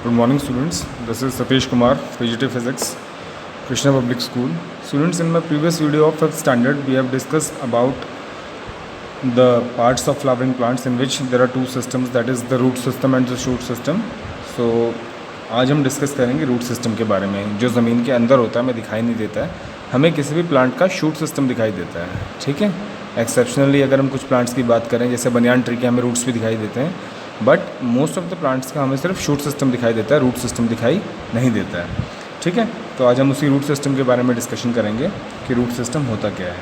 Good morning, students. This is Satish Kumar, PGT Physics, Krishna Public School. Students, in my previous video of 5th standard, we have discussed about the parts of flowering plants in which there are two systems, that is the root system and the shoot system. So आज हम discuss करेंगे root system के बारे में, जो ज़मीन के अंदर होता है, हमें दिखाई नहीं देता है, हमें किसी भी प्लांट का शूट सिस्टम दिखाई देता है. ठीक है. एक्सेप्शनली अगर हम कुछ प्लांट्स की बात करें, जैसे बनियान ट्री के हमें रूट्स भी दिखाई देते हैं, but most of the plants का हमें सिर्फ शूट सिस्टम दिखाई देता है, रूट सिस्टम दिखाई नहीं देता है. ठीक है. तो आज हम उसी रूट सिस्टम के बारे में डिस्कशन करेंगे कि रूट सिस्टम होता क्या है.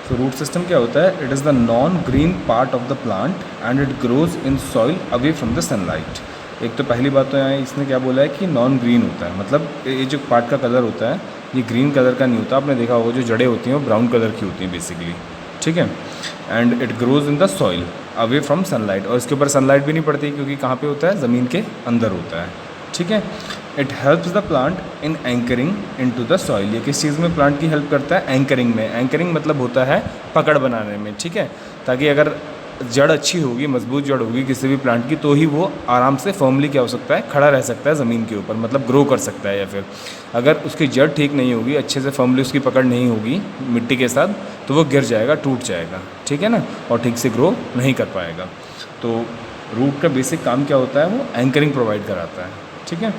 तो रूट सिस्टम क्या होता है? It is the non green part of the plant and it grows in soil away from the sunlight. एक तो पहली बात तो यहाँ इसने क्या बोला है कि नॉन ग्रीन होता है, मतलब ये जो पार्ट का कलर होता है ये ग्रीन कलर का नहीं होता. आपने देखा होगा जो जड़ें होती हैं वो ब्राउन कलर की होती हैं बेसिकली. ठीक है. And it grows in the soil away from sunlight, और इसके ऊपर सनलाइट भी नहीं पड़ती क्योंकि कहाँ पे होता है? ज़मीन के अंदर होता है. ठीक है. It helps the plant in anchoring in to the soil. ये किस चीज़ में प्लांट की हेल्प करता है? एंकरिंग में. एंकरिंग मतलब होता है पकड़ बनाने में. ठीक है. ताकि अगर जड़ अच्छी होगी, मजबूत जड़ होगी किसी भी प्लांट की, तो ही वो आराम से फर्मली क्या हो सकता है? खड़ा रह सकता है ज़मीन के ऊपर, मतलब ग्रो कर सकता है. या फिर अगर उसकी जड़ ठीक नहीं होगी, अच्छे से फर्मली उसकी पकड़ नहीं होगी मिट्टी के साथ, तो वो गिर जाएगा, टूट जाएगा. ठीक है ना. और ठीक से ग्रो नहीं कर पाएगा. तो रूट का बेसिक काम क्या होता है? वो एंकरिंग प्रोवाइड कराता है. ठीक है.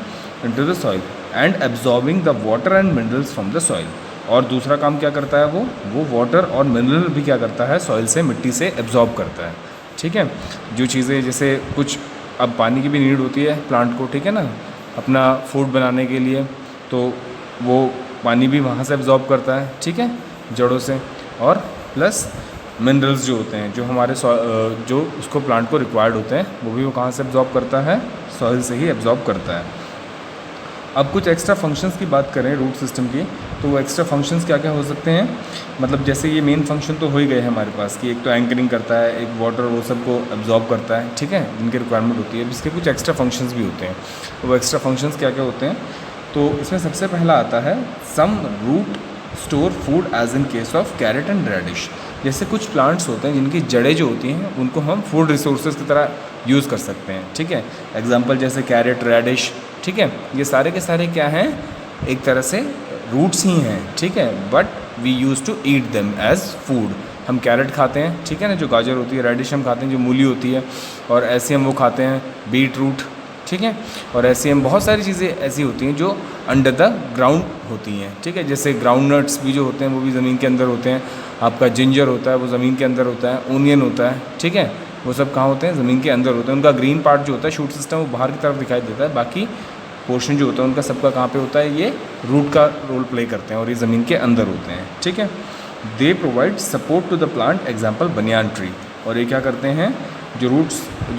Into the soil and absorbing the water and minerals from the soil. और दूसरा काम क्या करता है? वो वाटर और मिनरल भी क्या करता है? सॉइल से, मिट्टी से एब्जॉर्ब करता है. ठीक है. जो चीज़ें जैसे कुछ अब पानी की भी नीड होती है प्लांट को, ठीक है ना, अपना फूड बनाने के लिए, तो वो पानी भी वहाँ से एब्जॉर्ब करता है. ठीक है. जड़ों से. और प्लस मिनरल्स जो होते हैं, जो हमारे जो उसको प्लांट को रिक्वायर्ड होते हैं, वो भी वो कहाँ से एब्जॉर्ब करता है? सॉइल से ही एब्जॉर्ब करता है. अब कुछ एक्स्ट्रा फंक्शंस की बात करें रूट सिस्टम की, तो वो एक्स्ट्रा फंक्शंस क्या क्या हो सकते हैं? मतलब जैसे ये मेन फंक्शन तो हो ही गए हैं हमारे पास कि एक तो एंकरिंग करता है, एक वाटर वो सबको एब्जॉर्ब करता है. ठीक है. जिनकी रिक्वायरमेंट होती है. इसके कुछ एक्स्ट्रा फंक्शंस भी होते हैं. तो वो एक्स्ट्रा फंक्शंस क्या क्या होते हैं? तो इसमें सबसे पहला आता है some root store food as in case of carrot and radish. जैसे कुछ प्लांट्स होते हैं जिनकी जड़ें जो होती हैं उनको हम फूड रिसोर्सेज की तरह यूज़ कर सकते हैं. ठीक है. एग्जांपल जैसे कैरेट, रेडिश. ठीक है. ये सारे के सारे क्या हैं? एक तरह से रूट्स ही हैं. ठीक है. But we use to eat them as food. हम कैरेट खाते हैं, ठीक है ना, जो गाजर होती है. रेडिश हम खाते हैं, जो मूली होती है. और ऐसे हम वो खाते हैं बीट रूट. ठीक है. और ऐसे हम बहुत सारी चीज़ें ऐसी होती हैं जो अंडर द ग्राउंड होती हैं. ठीक है. जैसे ग्राउंड नट्स भी जो होते हैं वो भी ज़मीन के अंदर होते हैं. आपका जिंजर होता है वो ज़मीन के अंदर होता है. ओनियन होता है. ठीक है. वो सब कहाँ होते हैं? ज़मीन के अंदर होते हैं. उनका ग्रीन पार्ट जो होता है, शूट सिस्टम, वो बाहर की तरफ दिखाई देता है. बाकी पोर्शन जो होता है उनका सबका कहाँ पे होता है? ये रूट का रोल प्ले करते हैं और ये ज़मीन के अंदर होते हैं. ठीक है. They provide support to the plant. Example banyan tree. और ये क्या करते हैं? जो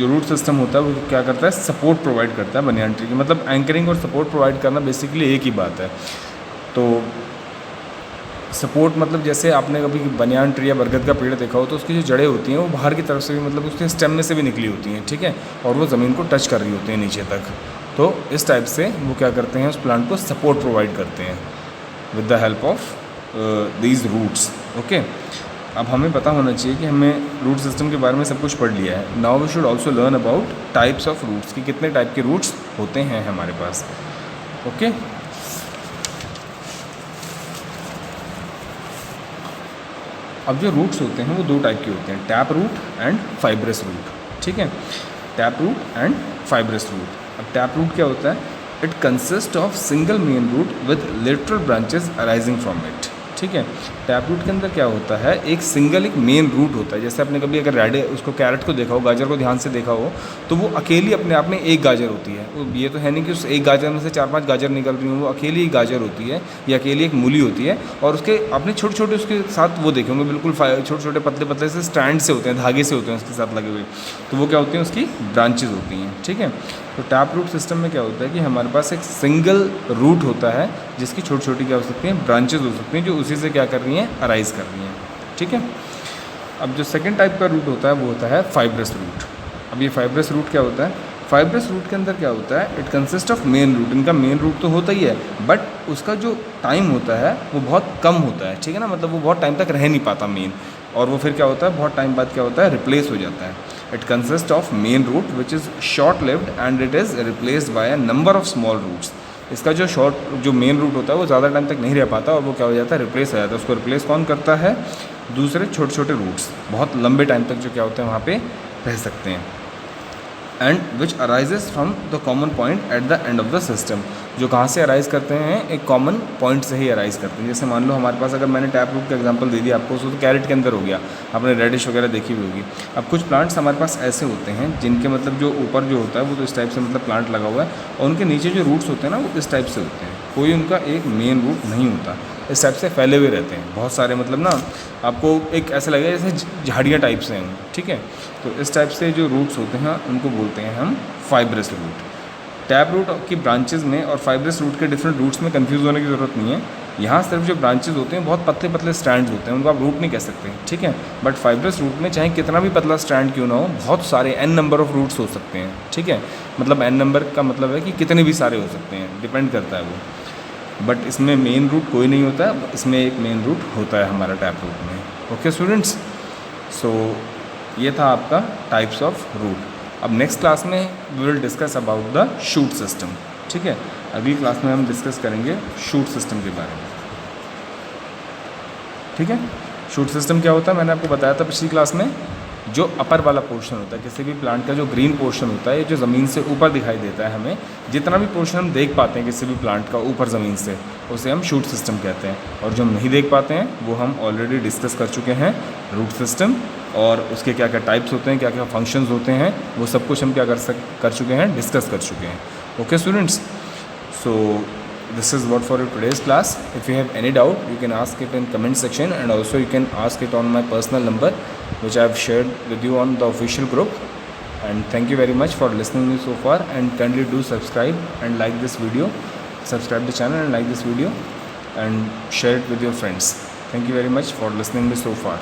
रूट सिस्टम होता है वो क्या करता है? सपोर्ट प्रोवाइड करता है बनियान ट्री की. मतलब एंकरिंग और सपोर्ट प्रोवाइड करना बेसिकली एक ही बात है. तो सपोर्ट मतलब जैसे आपने कभी बनियान ट्री या बरगद का पेड़ देखा हो, तो उसकी जो जड़ें होती हैं वो बाहर की तरफ से भी, मतलब उसके स्टेम में से भी निकली होती हैं. ठीक है. और वो ज़मीन को टच कर रही होती हैं नीचे तक. तो इस टाइप से वो क्या करते हैं? उस प्लांट को सपोर्ट प्रोवाइड करते हैं with the help of these roots. Okay. अब हमें पता होना चाहिए कि हमें रूट सिस्टम के बारे में सब कुछ पढ़ लिया है. Now we should also learn about types of roots, कि कितने टाइप के रूट्स होते हैं हमारे पास. ओके. अब जो रूट्स होते हैं वो दो टाइप के होते हैं, tap root and fibrous root. ठीक है. Tap root and fibrous root. अब टैप रूट क्या होता है? It consist of single main root with lateral branches arising from it. ठीक है. टैप रूट के अंदर क्या होता है? एक सिंगल एक मेन रूट होता है. जैसे आपने कभी अगर उसको कैरेट को देखा हो, गाजर को ध्यान से देखा हो, तो वो अकेली अपने आप में एक गाजर होती है. वो ये तो है नहीं कि उस एक गाजर में से 4-5 गाजर निकल रही हों. वो अकेली एक गाजर होती है या अकेली एक मूली होती है. और उसके आपने छोटे छोटे उसके साथ वो देखे होंगे, बिल्कुल छोटे छोटे पतले पतले से स्ट्रैंड से होते हैं, धागे से होते हैं उसके साथ लगे हुए. तो वो क्या होती हैं? उसकी ब्रांचेज होती हैं. ठीक है. तो टैप रूट सिस्टम में क्या होता है कि हमारे पास एक सिंगल रूट होता है जिसकी छोटी छोटी क्या हो सकती हैं? ब्रांचेज हो सकती हैं, जो उसी से क्या कर रही हैं? अराइज कर रही हैं. ठीक है. अब जो सेकंड टाइप का रूट होता है वो होता है फाइब्रस रूट. अब ये फाइब्रस रूट क्या होता है? फाइब्रस रूट के अंदर क्या होता है? It consist of main root. इनका मेन रूट तो होता ही है, बट उसका जो टाइम होता है वो बहुत कम होता है. ठीक है ना. मतलब वो बहुत टाइम तक रह नहीं पाता मेन, और वो फिर क्या होता है? बहुत टाइम बाद क्या होता है? रिप्लेस हो जाता है. It consists of main root which is short lived and it is replaced by a number of small roots. इसका जो मेन रूट होता है वो ज़्यादा टाइम तक नहीं रह पाता और वो क्या हो जाता है, रिप्लेस हो जाता है। उसको रिप्लेस कौन करता है? दूसरे छोटे छोटे रूट्स, बहुत लंबे टाइम तक जो क्या होते हैं वहाँ पे रह सकते हैं। And which arises from the common point at the end of the system, जो कहाँ से अराइज करते हैं? एक कॉमन पॉइंट से ही अराइज करते हैं। जैसे मान लो हमारे पास, अगर मैंने टैप रूट का एग्जांपल दे दिया आपको, तो कैरेट के अंदर हो गया, आपने रेडिश वगैरह देखी हुई होगी। अब कुछ प्लांट्स हमारे पास ऐसे होते हैं जिनके मतलब जो ऊपर जो होता है वो तो इस टाइप से मतलब प्लांट लगा हुआ है, और उनके नीचे जो रूट्स होते हैं ना वो इस टाइप से होते हैं, कोई उनका एक मेन रूट नहीं होता, इस टाइप से फैले हुए रहते हैं बहुत सारे, मतलब ना आपको एक ऐसा लगेगा जैसे झाड़ियाँ टाइप से हैं, ठीक है। तो इस टाइप से जो रूट्स होते हैं उनको बोलते हैं हम फाइब्रस रूट। टैप रूट की ब्रांचेस में और फाइब्रस रूट के डिफरेंट रूट्स में कंफ्यूज होने की ज़रूरत नहीं है। यहाँ सिर्फ जो ब्रांचेस होते हैं बहुत पतले पतले स्ट्रैंड्स होते हैं, उनको आप रूट नहीं कह सकते, ठीक है। बट फाइब्रस रूट में चाहे कितना भी पतला स्ट्रैंड क्यों ना हो, बहुत सारे n नंबर ऑफ रूट्स हो सकते हैं, ठीक है। मतलब n नंबर का मतलब है कि कितने भी सारे हो सकते हैं, डिपेंड करता है वो। बट इसमें मेन रूट कोई नहीं होता है, इसमें एक मेन रूट होता है हमारा टैप रूट में। ओके स्टूडेंट्स, सो ये था आपका टाइप्स ऑफ रूट। अब नेक्स्ट क्लास में we will discuss about the shoot system, ठीक है। अगली क्लास में हम डिस्कस करेंगे शूट सिस्टम के बारे में, ठीक है। शूट सिस्टम क्या होता है मैंने आपको बताया था पिछली क्लास में। जो अपर वाला पोर्शन होता है किसी भी प्लांट का, जो ग्रीन पोर्शन होता है, जो ज़मीन से ऊपर दिखाई देता है, हमें जितना भी पोर्शन हम देख पाते हैं किसी भी प्लांट का ऊपर ज़मीन से, उसे हम शूट सिस्टम कहते हैं। और जो हम नहीं देख पाते हैं वो हम ऑलरेडी डिस्कस कर चुके हैं, रूट सिस्टम, और उसके क्या क्या टाइप्स होते हैं, क्या क्या फंक्शंस होते हैं, वो सब कुछ हम क्या कर चुके हैं, डिस्कस कर चुके हैं। Okay students, so this is what for your today's class. If you have any doubt you can ask it in comment section, and also you can ask it on my personal number which I have shared with you on the official group. And thank you very much for listening me so far, and kindly do subscribe and like this video, subscribe the channel and like this video and share it with your friends. Thank you very much for listening me so far.